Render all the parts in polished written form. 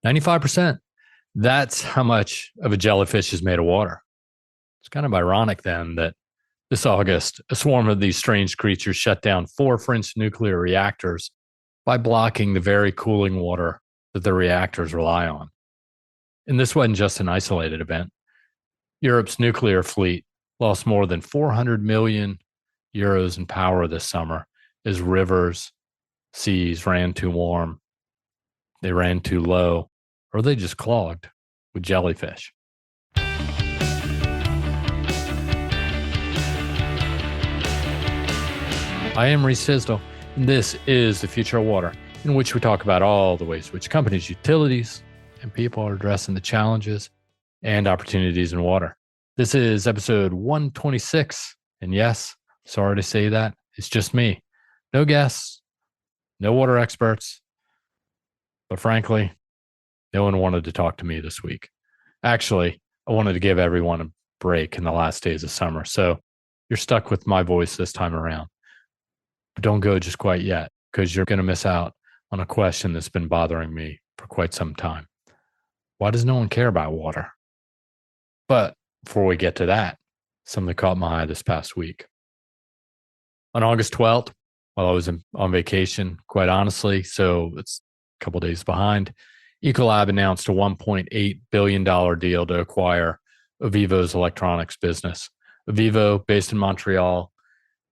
95%. That's how much of a jellyfish is made of water. It's kind of ironic then that this August, a swarm of these strange creatures shut down 4 French nuclear reactors by blocking the very cooling water that the reactors rely on. And this wasn't just an isolated event. Europe's nuclear fleet lost more than 400 million euros in power this summer as rivers, seas ran too warm, they ran too low, or they just clogged with jellyfish. I am Reese, and this is The Future of Water, in which we talk about all the ways which companies, utilities, and people are addressing the challenges and opportunities in water. This is episode 126, and yes, sorry to say that, it's just me. No guests, no water experts, but frankly, no one wanted to talk to me this week. Actually, I wanted to give everyone a break in the last days of summer, so you're stuck with my voice this time around. But don't go just quite yet, because you're going to miss out on a question that's been bothering me for quite some time. Why does no one care about water? But before we get to that, something caught my eye this past week. On August 12th, while I was on vacation, quite honestly, so it's a couple days behind, Ecolab announced a $1.8 billion deal to acquire Ovivo's electronics business. Ovivo, based in Montreal,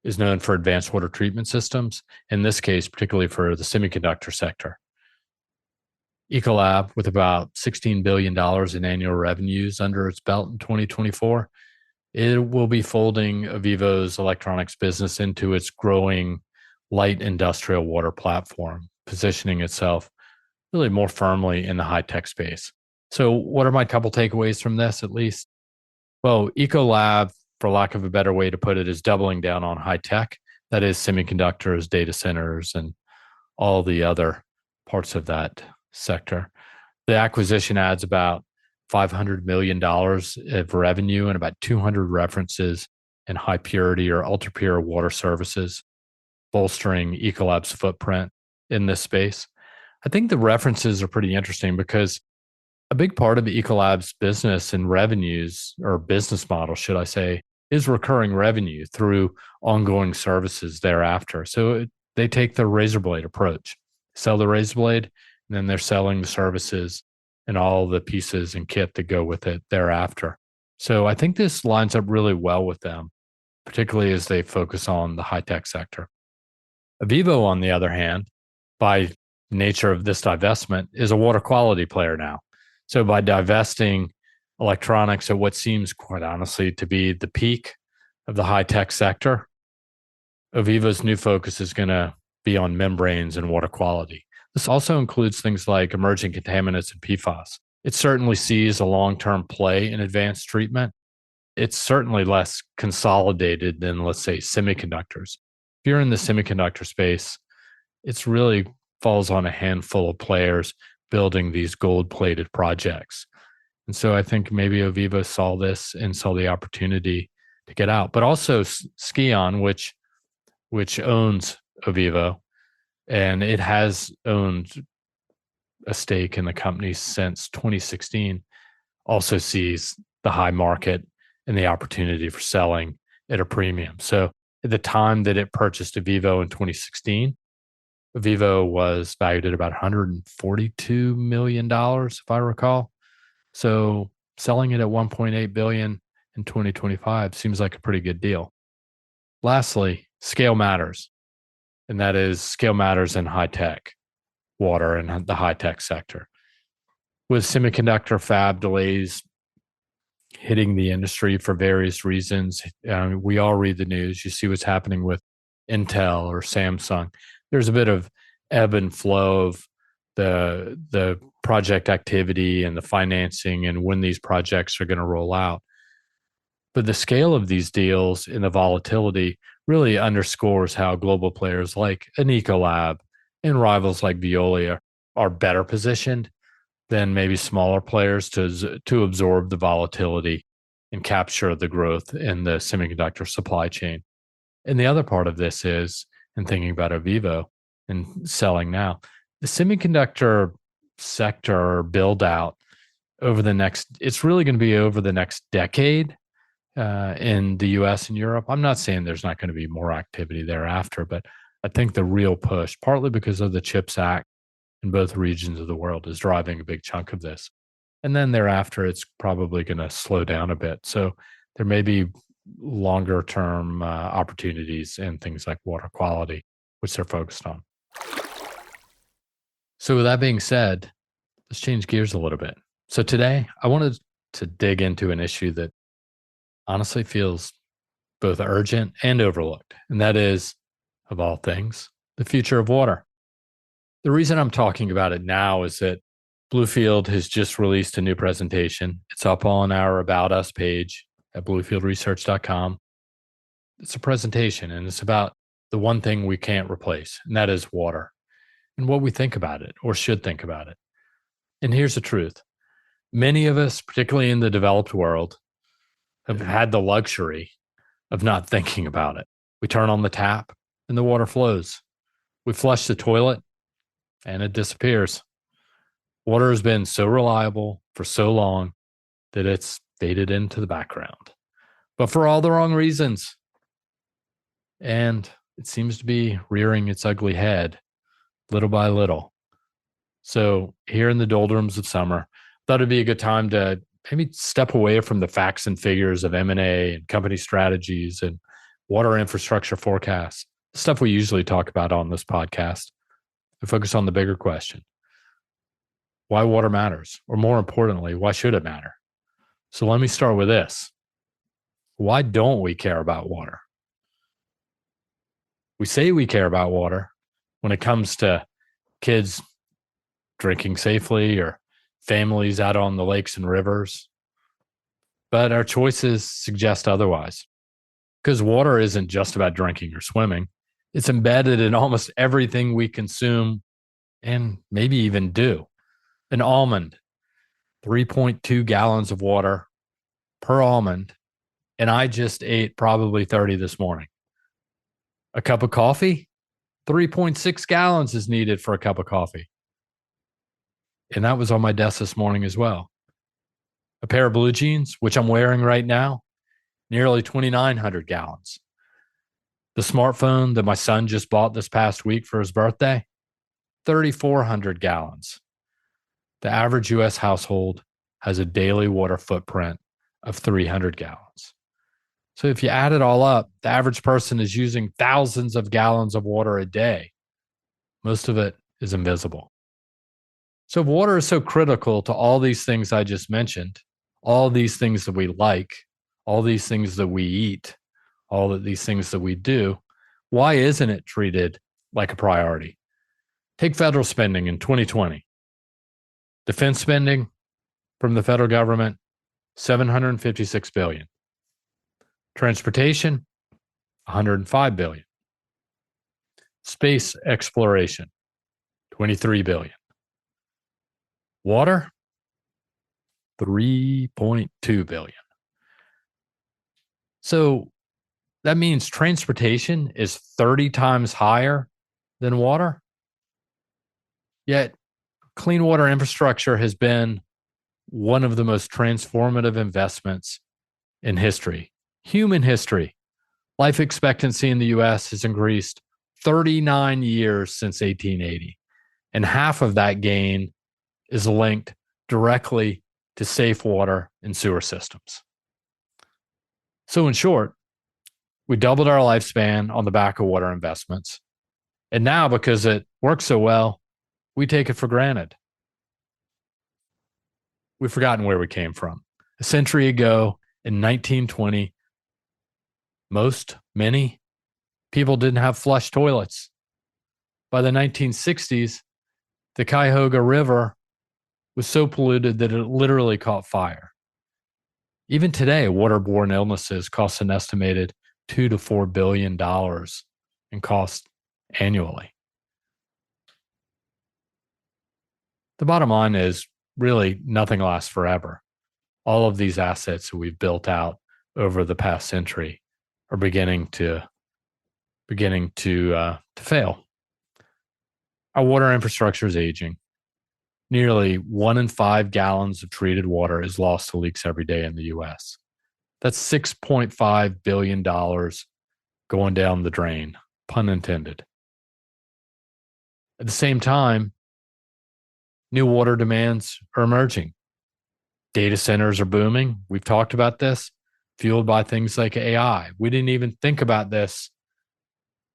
is known for advanced water treatment systems, in this case, particularly for the semiconductor sector. Ecolab, with about $16 billion in annual revenues under its belt in 2024, it will be folding Ovivo's electronics business into its growing light industrial water platform, positioning itself really more firmly in the high-tech space. So what are my couple takeaways from this, at least? Well, Ecolab, for lack of a better way to put it, is doubling down on high tech. That is semiconductors, data centers, and all the other parts of that sector. The acquisition adds about $500 million of revenue and about 200 references in high purity or ultra pure water services, bolstering Ecolab's footprint in this space. I think the references are pretty interesting because a big part of Ecolab's business and revenues, or business model, should I say, is recurring revenue through ongoing services thereafter. So they take the razor blade approach, sell the razor blade, and then they're selling the services and all the pieces and kit that go with it thereafter. So I think this lines up really well with them, particularly as they focus on the high-tech sector. Ovivo, on the other hand, by nature of this divestment, is a water quality player now. So by divesting electronics at what seems, quite honestly, to be the peak of the high-tech sector, Ovivo's new focus is going to be on membranes and water quality. This also includes things like emerging contaminants and PFAS. It certainly sees a long-term play in advanced treatment. It's certainly less consolidated than, let's say, semiconductors. If you're in the semiconductor space, it's really falls on a handful of players building these gold-plated projects. And so I think maybe Ovivo saw this and saw the opportunity to get out. But also Skion, which owns Ovivo, and it has owned a stake in the company since 2016, also sees the high market and the opportunity for selling at a premium. So at the time that it purchased Ovivo in 2016, Ovivo was valued at about $142 million, if I recall. So selling it at $1.8 billion in 2025 seems like a pretty good deal. Lastly, scale matters. And that is scale matters in high-tech water and the high-tech sector. With semiconductor fab delays hitting the industry for various reasons, we all read the news. You see what's happening with Intel or Samsung. There's a bit of ebb and flow of the project activity and the financing and when these projects are going to roll out. But the scale of these deals and the volatility really underscores how global players like an Ecolab and rivals like Veolia are better positioned than maybe smaller players to absorb the volatility and capture the growth in the semiconductor supply chain. And the other part of this is, in thinking about Ovivo and selling now, the semiconductor sector build out it's really going to be over the next decade in the US and Europe. I'm not saying there's not going to be more activity thereafter, but I think the real push, partly because of the CHIPS Act in both regions of the world, is driving a big chunk of this. And then thereafter, it's probably going to slow down a bit. So there may be longer term opportunities in things like water quality, which they're focused on. So, with that being said, let's change gears a little bit. So, today I wanted to dig into an issue that honestly feels both urgent and overlooked, and that is, of all things, the future of water. The reason I'm talking about it now is that Bluefield has just released a new presentation. It's up on our About Us page at bluefieldresearch.com. It's a presentation, and it's about the one thing we can't replace, and that is water, and what we think about it or should think about it. And here's the truth. Many of us, particularly in the developed world, have had the luxury of not thinking about it. We turn on the tap and the water flows. We flush the toilet and it disappears. Water has been so reliable for so long that it's faded into the background, but for all the wrong reasons. And it seems to be rearing its ugly head little by little. So here in the doldrums of summer, thought it'd be a good time to maybe step away from the facts and figures of M&A and company strategies and water infrastructure forecasts, the stuff we usually talk about on this podcast, and focus on the bigger question. Why water matters, or more importantly, why should it matter? So let me start with this. Why don't we care about water? We say we care about water when it comes to kids drinking safely or families out on the lakes and rivers, but our choices suggest otherwise. Because water isn't just about drinking or swimming. It's embedded in almost everything we consume and maybe even do. An almond, 3.2 gallons of water per almond, and I just ate probably 30 this morning. A cup of coffee, 3.6 gallons is needed for a cup of coffee. And that was on my desk this morning as well. A pair of blue jeans, which I'm wearing right now, nearly 2,900 gallons. The smartphone that my son just bought this past week for his birthday, 3,400 gallons. The average US household has a daily water footprint of 300 gallons. So if you add it all up, the average person is using thousands of gallons of water a day. Most of it is invisible. So if water is so critical to all these things I just mentioned, all these things that we like, all these things that we eat, all of these things that we do, why isn't it treated like a priority? Take federal spending in 2020. Defense spending from the federal government, $756 billion. Transportation, $105 billion. Space exploration, $23 billion. Water, $3.2 billion. So that means transportation is 30 times higher than water. Yet clean water infrastructure has been one of the most transformative investments in history, human history. Life expectancy in the US has increased 39 years since 1880, and half of that gain is linked directly to safe water and sewer systems. So in short, we doubled our lifespan on the back of water investments. And now, because it works so well, we take it for granted. We've forgotten where we came from. A century ago in 1920, many people didn't have flush toilets. By the 1960s, the Cuyahoga River was so polluted that it literally caught fire. Even today, waterborne illnesses cost an estimated $2 to $4 billion in cost annually. The bottom line is really nothing lasts forever. All of these assets that we've built out over the past century are beginning to fail. Our water infrastructure is aging. Nearly 1 in 5 gallons of treated water is lost to leaks every day in the US. That's $6.5 billion going down the drain, pun intended. At the same time, new water demands are emerging. Data centers are booming. We've talked about this, fueled by things like AI. We didn't even think about this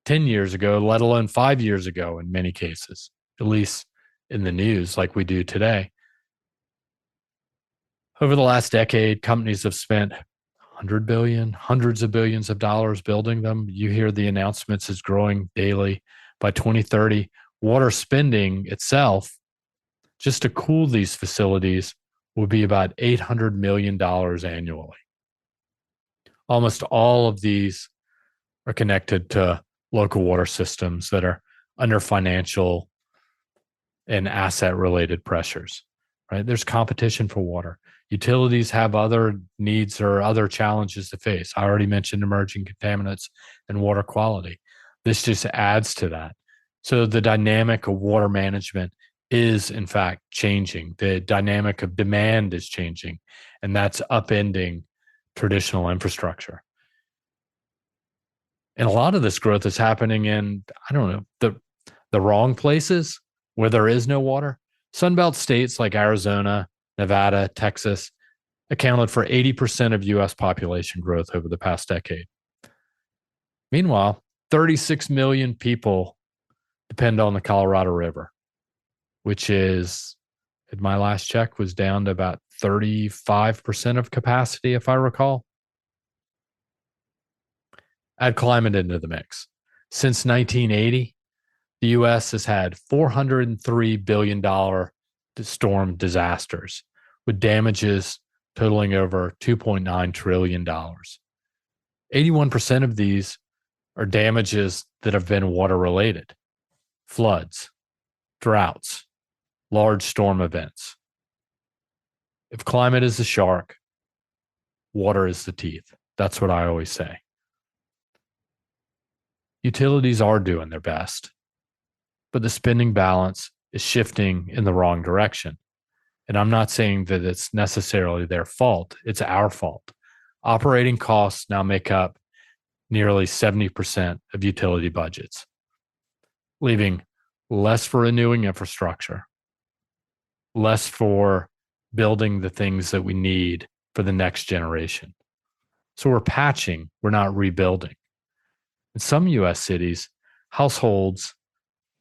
10 years ago, let alone 5 years ago in many cases, at least in the news like we do today. Over the last decade, companies have spent 100 billion, hundreds of billions of dollars building them. You hear the announcements is growing daily. By 2030, water spending itself, just to cool these facilities, would be about $800 million annually. Almost all of these are connected to local water systems that are under financial and asset related pressures, right? There's competition for water. Utilities have other needs or other challenges to face. I already mentioned emerging contaminants and water quality. This just adds to that. So the dynamic of water management is, in fact, changing. The dynamic of demand is changing, and that's upending traditional infrastructure. And a lot of this growth is happening in, I don't know, the wrong places where there is no water. Sunbelt states like Arizona, Nevada, Texas accounted for 80% of US population growth over the past decade. Meanwhile, 36 million people depend on the Colorado River, which is, at my last check, was down to about 35% of capacity, if I recall. Add climate into the mix. Since 1980, the US has had $403 billion storm disasters with damages totaling over $2.9 trillion. 81% of these are damages that have been water related: floods, droughts, large storm events. If climate is the shark, water is the teeth. That's what I always say. Utilities are doing their best, but the spending balance is shifting in the wrong direction. And I'm not saying that it's necessarily their fault, it's our fault. Operating costs now make up nearly 70% of utility budgets, leaving less for renewing infrastructure, less for building the things that we need for the next generation. So we're patching, we're not rebuilding. In some US cities, households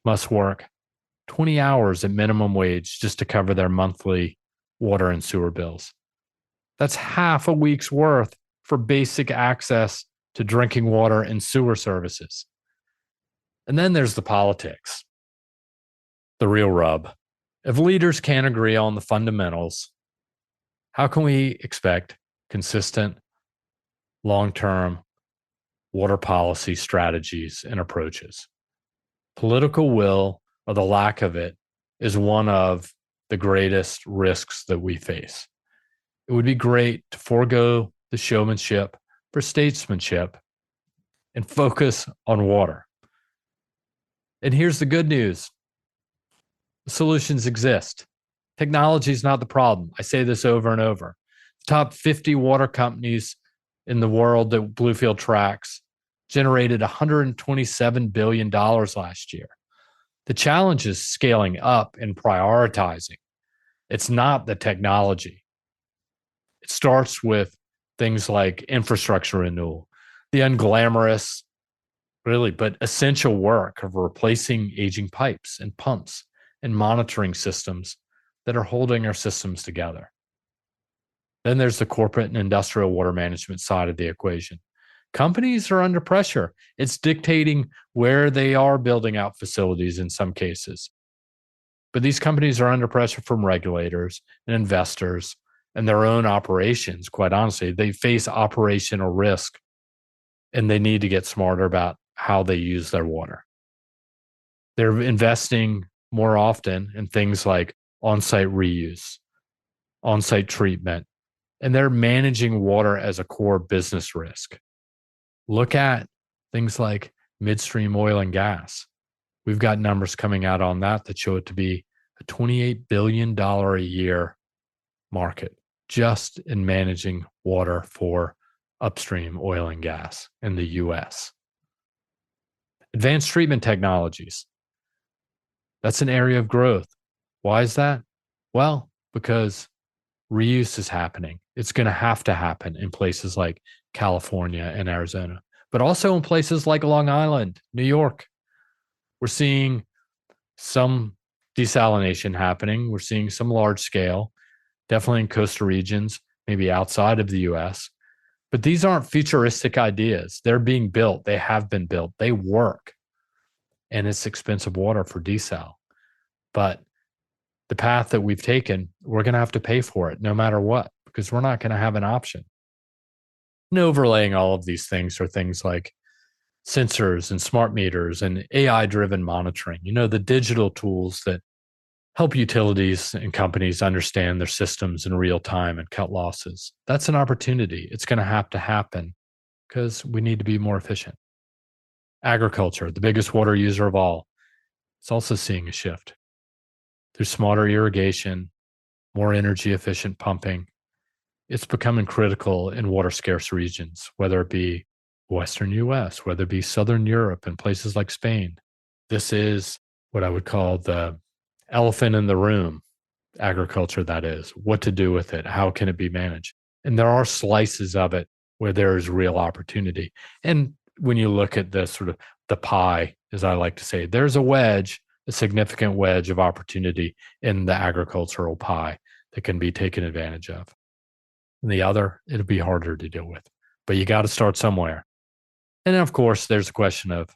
must work 20 hours at minimum wage just to cover their monthly water and sewer bills. That's half a week's worth for basic access to drinking water and sewer services. And then there's the politics, the real rub. If leaders can't agree on the fundamentals, how can we expect consistent, long-term water policy strategies and approaches? Political will, or the lack of it, is one of the greatest risks that we face. It would be great to forego the showmanship for statesmanship and focus on water. And here's the good news: the solutions exist. Technology is not the problem. I say this over and over. The top 50 water companies in the world that Bluefield tracks generated $127 billion last year. The challenge is scaling up and prioritizing. It's not the technology. It starts with things like infrastructure renewal, the unglamorous, really, but essential work of replacing aging pipes and pumps and monitoring systems that are holding our systems together. Then there's the corporate and industrial water management side of the equation. Companies are under pressure. It's dictating where they are building out facilities in some cases. But these companies are under pressure from regulators and investors and their own operations. Quite honestly, they face operational risk, and they need to get smarter about how they use their water. They're investing more often in things like on-site reuse, on-site treatment, and they're managing water as a core business risk. Look at things like midstream oil and gas. We've got numbers coming out on that show it to be a $28 billion a year market just in managing water for upstream oil and gas in the US. Advanced treatment technologies. That's an area of growth. Why is that? Well, because reuse is happening. It's going to happen in places like California and Arizona, but also in places like Long Island, New York. We're seeing some desalination happening. We're seeing some large scale, definitely in coastal regions, maybe outside of the US. But these aren't futuristic ideas. They're being built. They have been built. They work. And it's expensive water for desal. But the path that we've taken, we're going to have to pay for it no matter what, because we're not going to have an option. And overlaying all of these things are things like sensors and smart meters and AI driven monitoring, the digital tools that help utilities and companies understand their systems in real time and cut losses. That's an opportunity. It's going to happen because we need to be more efficient. Agriculture, the biggest water user of all, it's also seeing a shift. Through smarter irrigation, more energy efficient pumping, it's becoming critical in water scarce regions, whether it be Western US, whether it be Southern Europe and places like Spain. This is what I would call the elephant in the room, agriculture, that is. What to do with it? How can it be managed? And there are slices of it where there is real opportunity. And when you look at the sort of the pie, as I like to say, there's a significant wedge of opportunity in the agricultural pie that can be taken advantage of. And the other, it'll be harder to deal with. But you got to start somewhere. And then, of course, there's a question of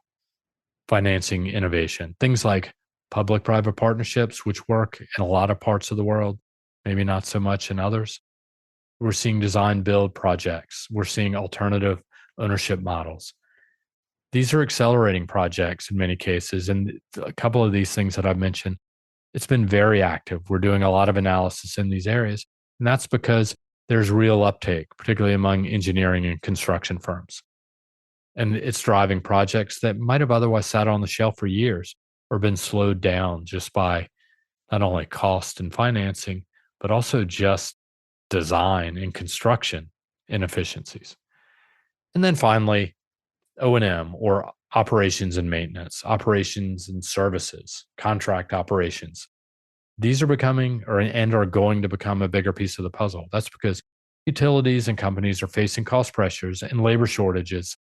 financing innovation. Things like public-private partnerships, which work in a lot of parts of the world, maybe not so much in others. We're seeing design build projects. We're seeing alternative ownership models. These are accelerating projects in many cases. And a couple of these things that I've mentioned, it's been very active. We're doing a lot of analysis in these areas. And that's because there's real uptake, particularly among engineering and construction firms. And it's driving projects that might have otherwise sat on the shelf for years or been slowed down just by not only cost and financing, but also just design and construction inefficiencies. And then finally, O&M, or operations and maintenance, operations and services, contract operations. These are becoming and are going to become a bigger piece of the puzzle. That's because utilities and companies are facing cost pressures and labor shortages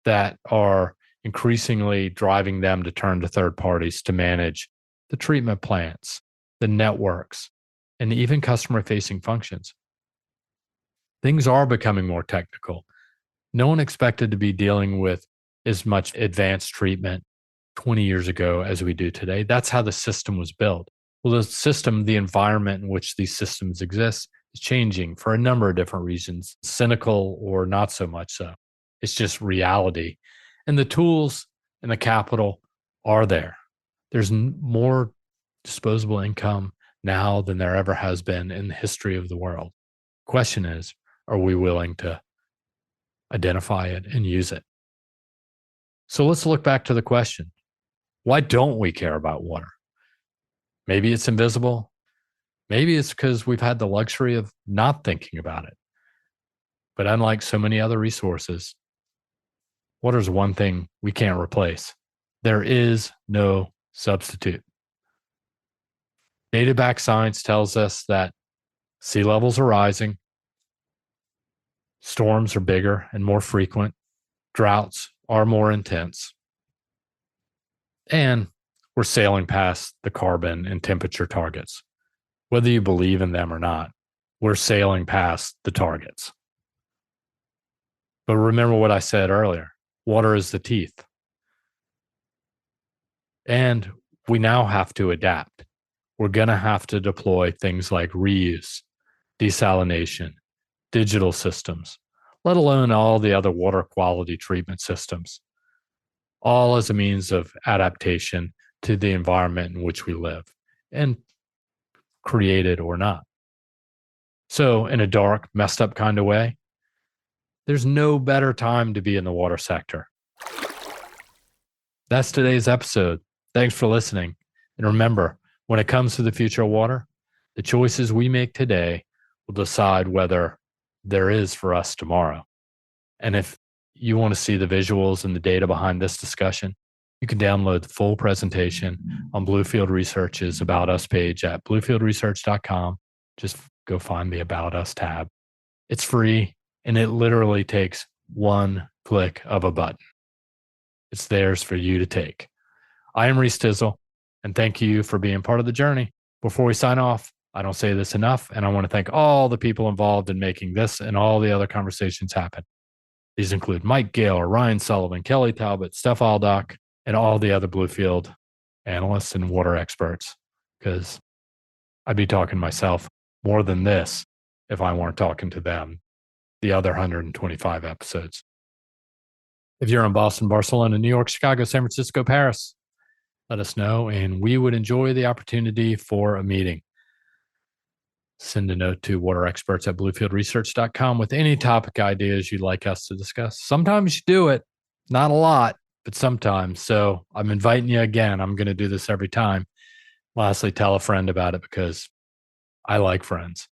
that are increasingly driving them to turn to third parties to manage the treatment plants, the networks, and even customer-facing functions. Things are becoming more technical. No one expected to be dealing with as much advanced treatment 20 years ago as we do today. That's how the system was built. Well, the environment in which these systems exist is changing for a number of different reasons, cynical or not so much so. It's just reality. And the tools and the capital are there. There's more disposable income now than there ever has been in the history of the world. Question is, are we willing to identify it and use it? So let's look back to the question. Why don't we care about water? Maybe it's invisible. Maybe it's because we've had the luxury of not thinking about it. But unlike so many other resources, water is one thing we can't replace. There is no substitute. Data-backed science tells us that sea levels are rising, storms are bigger and more frequent, droughts are more intense, and we're sailing past the carbon and temperature targets. Whether you believe in them or not, we're sailing past the targets. But remember what I said earlier, water is the teeth. And we now have to adapt. We're going to have to deploy things like reuse, desalination, digital systems, let alone all the other water quality treatment systems, all as a means of adaptation to the environment in which we live, and created or not. So in a dark, messed up kind of way, there's no better time to be in the water sector. That's today's episode. Thanks for listening. And remember, When it comes to the future of water, the choices we make today will decide whether there is for us tomorrow. And if you want to see the visuals and the data behind this discussion, you can download the full presentation on Bluefield Research's About Us page at bluefieldresearch.com. Just go find the About Us tab. It's free, and it literally takes one click of a button. It's theirs for you to take. I am Reese, and thank you for being part of the journey. Before we sign off, I don't say this enough, and I want to thank all the people involved in making this and all the other conversations happen. These include Mike Gale, Ryan Sullivan, Kelly Talbot, Steph Aldock, and all the other Bluefield analysts and water experts, because I'd be talking to myself more than this if I weren't talking to them, the other 125 episodes. If you're in Boston, Barcelona, New York, Chicago, San Francisco, Paris, let us know, and we would enjoy the opportunity for a meeting. Send a note to waterexperts at bluefieldresearch.com with any topic ideas you'd like us to discuss. Sometimes you do it, not a lot, but sometimes. So I'm inviting you again. I'm going to do this every time. Lastly, tell a friend about it because I like friends.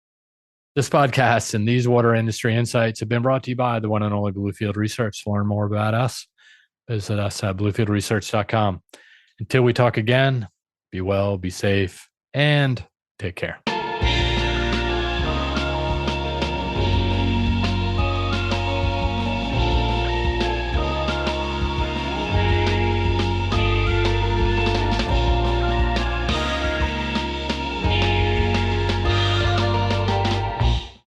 This podcast and these water industry insights have been brought to you by the one and only Bluefield Research. To learn more about us, visit us at bluefieldresearch.com. Until we talk again, be well, be safe, and take care.